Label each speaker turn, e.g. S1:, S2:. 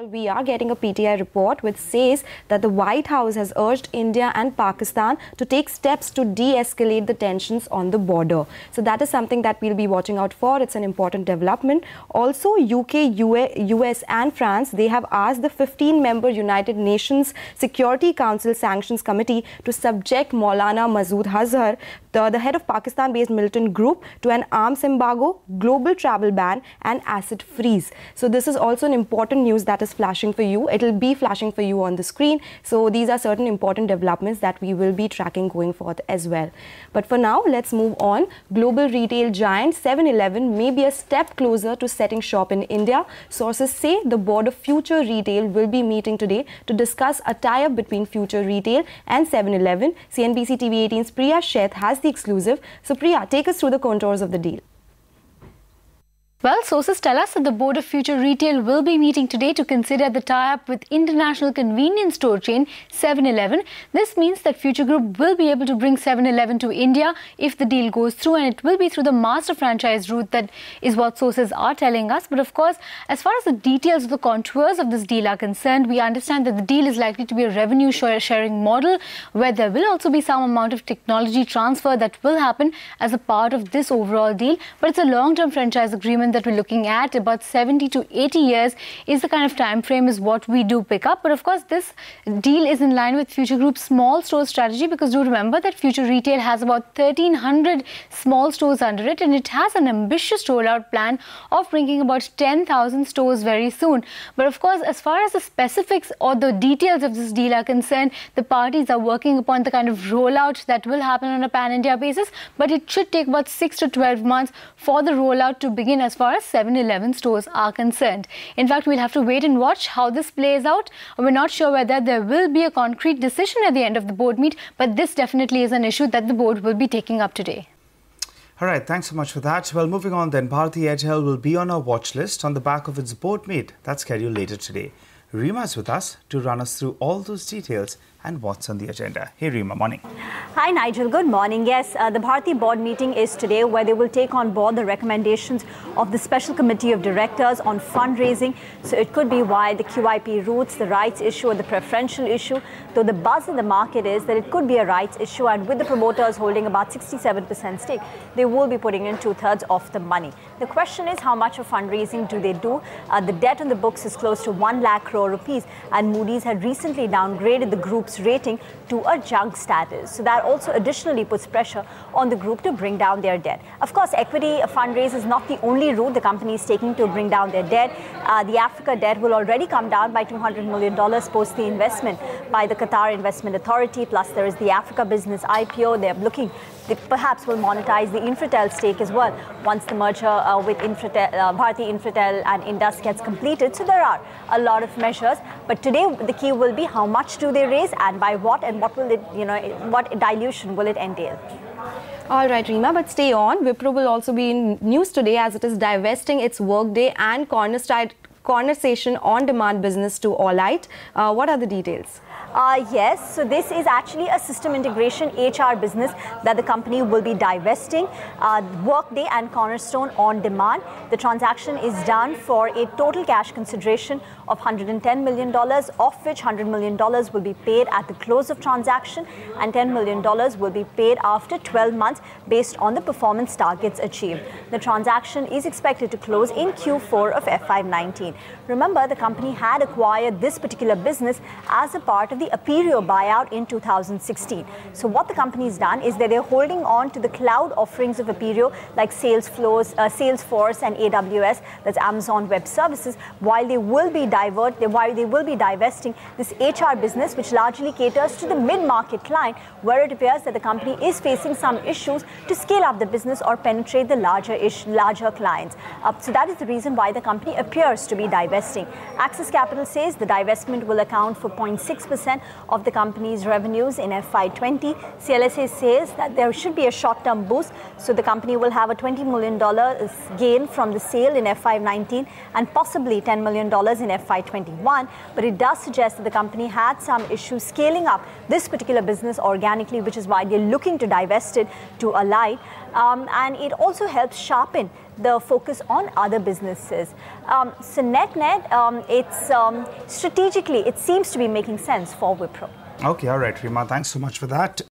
S1: Well, we are getting a PTI report which says that the White House has urged India and Pakistan to take steps to de-escalate the tensions on the border. So that is something that we'll be watching out for. It's an important development. Also, UK, US and France, they have asked the 15-member United Nations Security Council Sanctions Committee to subject Maulana Masood Azhar, the head of Pakistan-based militant group, to an arms embargo, global travel ban and asset freeze. So this is also an important news that is flashing for you. It will be flashing for you on the screen. So these are certain important developments that we will be tracking going forth as well. But for now, let's move on. Global retail giant 7-Eleven may be a step closer to setting shop in India. Sources say the board of Future Retail will be meeting today to discuss a tie-up between Future Retail and 7-Eleven. CNBC TV 18's Priya Sheth has the exclusive. So Priya, take us through the contours of the deal.
S2: Well, sources tell us that the Board of Future Retail will be meeting today to consider the tie-up with international convenience store chain 7-Eleven. This means that Future Group will be able to bring 7-Eleven to India if the deal goes through, and it will be through the master franchise route. That is what sources are telling us. But of course, as far as the details of the contours of this deal are concerned, we understand that the deal is likely to be a revenue sharing model where there will also be some amount of technology transfer that will happen as a part of this overall deal. But it's a long-term franchise agreement that we're looking at. About 70 to 80 years is the kind of time frame is what we do pick up. But of course, this deal is in line with Future Group's small store strategy, because do remember that Future Retail has about 1,300 small stores under it, and it has an ambitious rollout plan of bringing about 10,000 stores very soon. But of course, as far as the specifics or the details of this deal are concerned, the parties are working upon the kind of rollout that will happen on a pan-India basis, but it should take about 6 to 12 months for the rollout to begin as far as 7-Eleven stores are concerned. In fact, we'll have to wait and watch how this plays out. We're not sure whether there will be a concrete decision at the end of the board meet, but this definitely is an issue that the board will be taking up today.
S3: All right, thanks so much for that. Well, moving on then, Bharti Airtel will be on our watch list on the back of its board meet that's scheduled later today. Rima is with us to run us through all those details and what's on the agenda. Hey Rima, morning.
S4: Hi Nigel, good morning. Yes, the Bharti board meeting is today, where they will take on board the recommendations of the Special Committee of Directors on fundraising. So it could be why the QIP routes, the rights issue or the preferential issue, though the buzz in the market is that it could be a rights issue, and with the promoters holding about 67% stake, they will be putting in 2/3 of the money. The question is, how much of fundraising do they do? The debt on the books is close to 1 lakh crore rupees, and Moody's had recently downgraded the group's rating to a junk status. So that also additionally puts pressure on the group to bring down their debt. Of course, equity fundraise is not the only route the company is taking to bring down their debt. The Africa debt will already come down by $200 million post the investment by the Qatar Investment Authority. Plus, there is the Africa business IPO. They perhaps will monetize the Infratel stake as well once the merger with Bharti Infratel and Indus gets completed. So there are a lot of measures, but today the key will be how much do they raise and by what, and what will it, what dilution will it entail?
S1: All right, Rima, but stay on. Wipro will also be in news today as it is divesting its Workday and conversation on-demand business to Allite. What are the details?
S4: Yes, so this is actually a system integration HR business that the company will be divesting. Workday and Cornerstone on demand. The transaction is done for a total cash consideration of $110 million, of which $100 million will be paid at the close of transaction and $10 million will be paid after 12 months based on the performance targets achieved. The transaction is expected to close in Q4 of FY19. Remember, the company had acquired this particular business as a part of the Aperio buyout in 2016. So what the company has done is that they're holding on to the cloud offerings of Aperio like Salesforce and AWS, that's Amazon Web Services, while they will be divesting this HR business, which largely caters to the mid-market client, where it appears that the company is facing some issues to scale up the business or penetrate the larger clients. So that is the reason why the company appears to be divesting. Axis Capital says the divestment will account for 0.6% of the company's revenues in FY20. CLSA says that there should be a short-term boost, so the company will have a $20 million gain from the sale in FY19 and possibly $10 million in FY21. But it does suggest that the company had some issues scaling up this particular business organically, which is why they're looking to divest it to Allite. And it also helps sharpen the focus on other businesses. So net-net, it's strategically, it seems to be making sense for Wipro.
S3: Okay, all right, Rima, thanks so much for that.